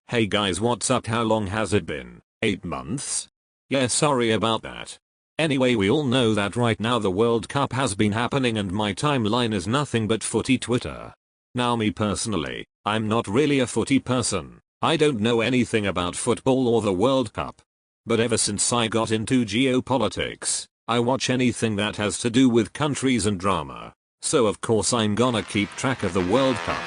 Hey guys, what's up? How long has it been? 8 months? Yeah, sorry about that. Anyway, we all know that right now the World Cup has been happening and my timeline is nothing but footy Twitter. Now me personally, I'm not really a footy person. I don't know anything about football or the World Cup. But ever since I got into geopolitics, I watch anything that has to do with countries and drama. So of course I'm gonna keep track of the World Cup.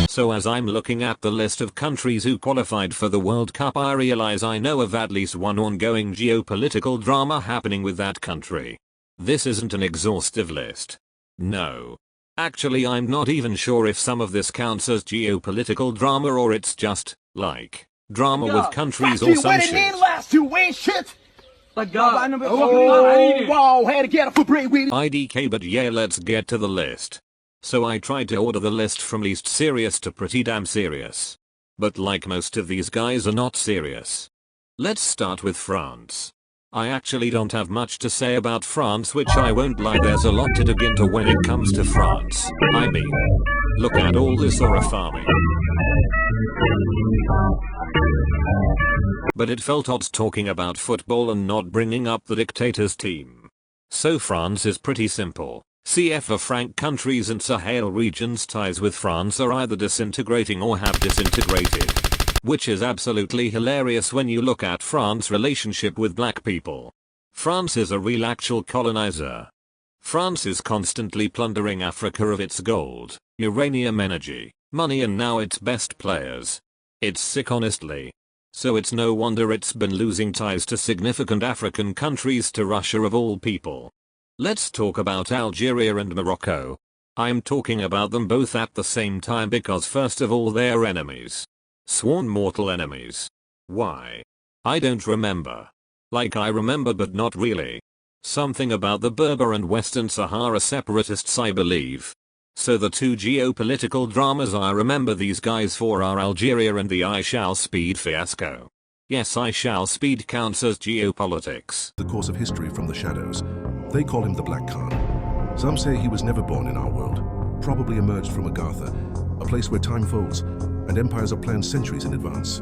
So as I'm looking at the list of countries who qualified for the World Cup, I realize I know of at least one ongoing geopolitical drama happening with that country. This isn't an exhaustive list. No. Actually, I'm not even sure if some of this counts as geopolitical drama or it's just, like, drama with countries or some shit. IDK, but yeah, let's get to the list. So I tried to order the list from least serious to pretty damn serious. But like most of these guys are not serious. Let's start with France. I actually don't have much to say about France, which I won't lie, there's a lot to dig into when it comes to France. I mean, look at all this aura farming. But it felt odd talking about football and not bringing up the dictator's team. So France is pretty simple. CF Franc countries and Sahel regions ties with France are either disintegrating or have disintegrated. Which is absolutely hilarious when you look at France's relationship with black people. France is a real actual colonizer. France is constantly plundering Africa of its gold, uranium energy, money and now its best players. It's sick honestly. So it's no wonder it's been losing ties to significant African countries to Russia of all people. Let's talk about Algeria and Morocco. I'm talking about them both at the same time because first of all they're enemies. Sworn mortal enemies. Why? I don't remember. Like I remember but not really. Something about the Berber and Western Sahara separatists I believe. So the two geopolitical dramas I remember these guys for are Algeria and the I Shall Speed fiasco. Yes, I Shall Speed counts as geopolitics. The course of history from the shadows. They call him the Black Khan. Some say he was never born in our world, probably emerged from Agartha, a place where time folds and empires are planned centuries in advance.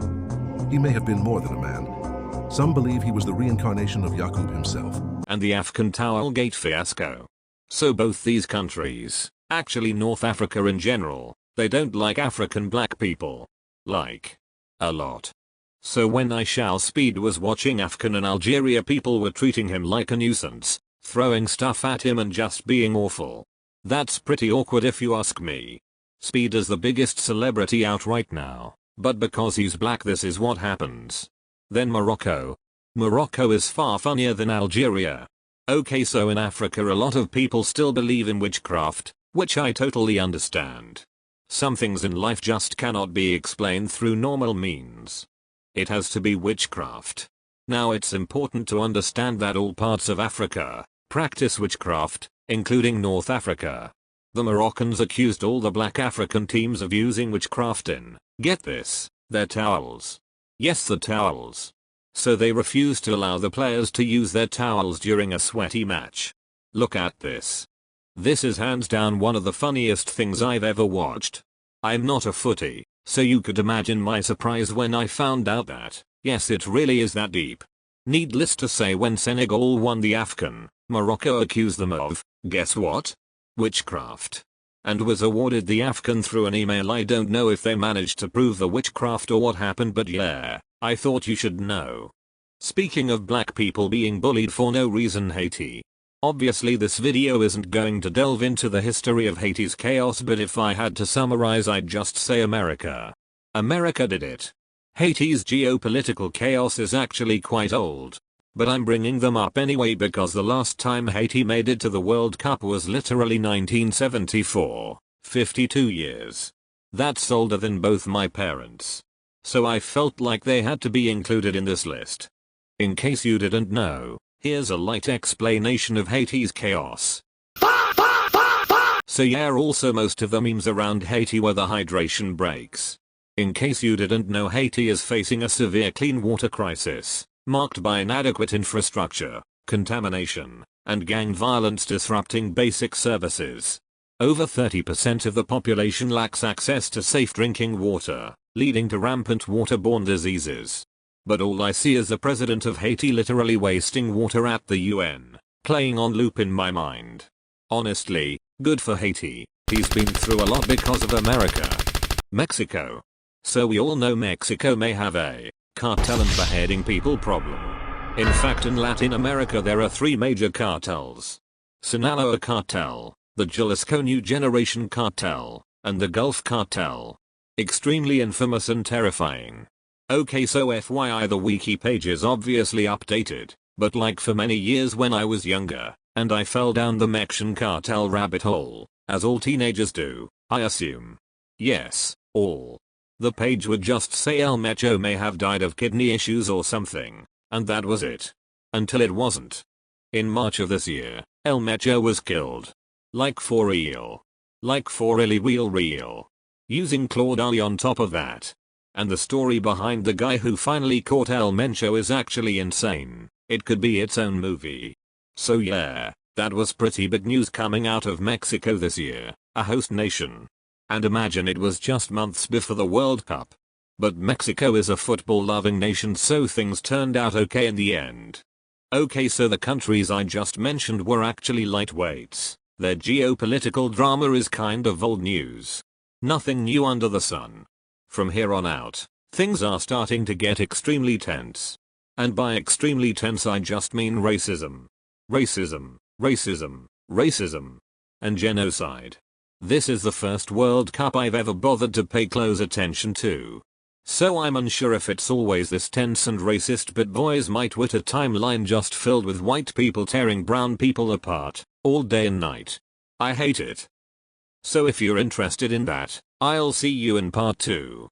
He may have been more than a man. Some believe he was the reincarnation of Yaqub himself. And the Afghan Towel Gate fiasco. So both these countries, actually North Africa in general, they don't like African black people. Like, a lot. So when I Shall Speed was watching Afghan and Algeria, people were treating him like a nuisance, throwing stuff at him and just being awful. That's pretty awkward if you ask me. Speed is the biggest celebrity out right now, but because he's black this is what happens. Then Morocco. Morocco is far funnier than Algeria. Okay, so in Africa a lot of people still believe in witchcraft, which I totally understand. Some things in life just cannot be explained through normal means. It has to be witchcraft. Now it's important to understand that all parts of Africa practice witchcraft, including North Africa. The Moroccans accused all the black African teams of using witchcraft in, get this, their towels. Yes, the towels. So they refused to allow the players to use their towels during a sweaty match. Look at this. This is hands down one of the funniest things I've ever watched. I'm not a footy, so you could imagine my surprise when I found out that, yes, it really is that deep. Needless to say, when Senegal won the AFCON, Morocco accused them of, guess what? Witchcraft. And was awarded the AFCON through an email. I don't know if they managed to prove the witchcraft or what happened, but yeah, I thought you should know. Speaking of black people being bullied for no reason, Haiti. Obviously this video isn't going to delve into the history of Haiti's chaos, but if I had to summarize I'd just say America. America did it. Haiti's geopolitical chaos is actually quite old. But I'm bringing them up anyway because the last time Haiti made it to the World Cup was literally 1974, 52 years. That's older than both my parents. So I felt like they had to be included in this list. In case you didn't know, here's a light explanation of Haiti's chaos. So yeah, also most of the memes around Haiti were the hydration breaks. In case you didn't know, Haiti is facing a severe clean water crisis, marked by inadequate infrastructure, contamination, and gang violence disrupting basic services. Over 30% of the population lacks access to safe drinking water, leading to rampant waterborne diseases. But all I see is the president of Haiti literally wasting water at the UN, playing on loop in my mind. Honestly, good for Haiti. He's been through a lot because of America. Mexico. So we all know Mexico may have a cartel and beheading people problem. In fact, in Latin America there are 3 major cartels. Sinaloa cartel, the Jalisco New Generation cartel, and the Gulf cartel. Extremely infamous and terrifying. Okay, so FYI, the wiki page is obviously updated, but like for many years when I was younger, and I fell down the Mexican cartel rabbit hole, as all teenagers do, I assume. Yes, all. The page would just say El Mecho may have died of kidney issues or something, and that was it. Until it wasn't. In March of this year, El Mecho was killed. Like for real. Like for really real. Using Claude Ali on top of that. And the story behind the guy who finally caught El Mencho is actually insane. It could be its own movie. So yeah, that was pretty big news coming out of Mexico this year, a host nation. And imagine it was just months before the World Cup. But Mexico is a football-loving nation, so things turned out okay in the end. Okay, so the countries I just mentioned were actually lightweights. Their geopolitical drama is kind of old news. Nothing new under the sun. From here on out, things are starting to get extremely tense. And by extremely tense I just mean racism. Racism, racism, racism. And genocide. This is the first World Cup I've ever bothered to pay close attention to. So I'm unsure if it's always this tense and racist, but boys, my Twitter timeline just filled with white people tearing brown people apart, all day and night. I hate it. So if you're interested in that, I'll see you in part 2.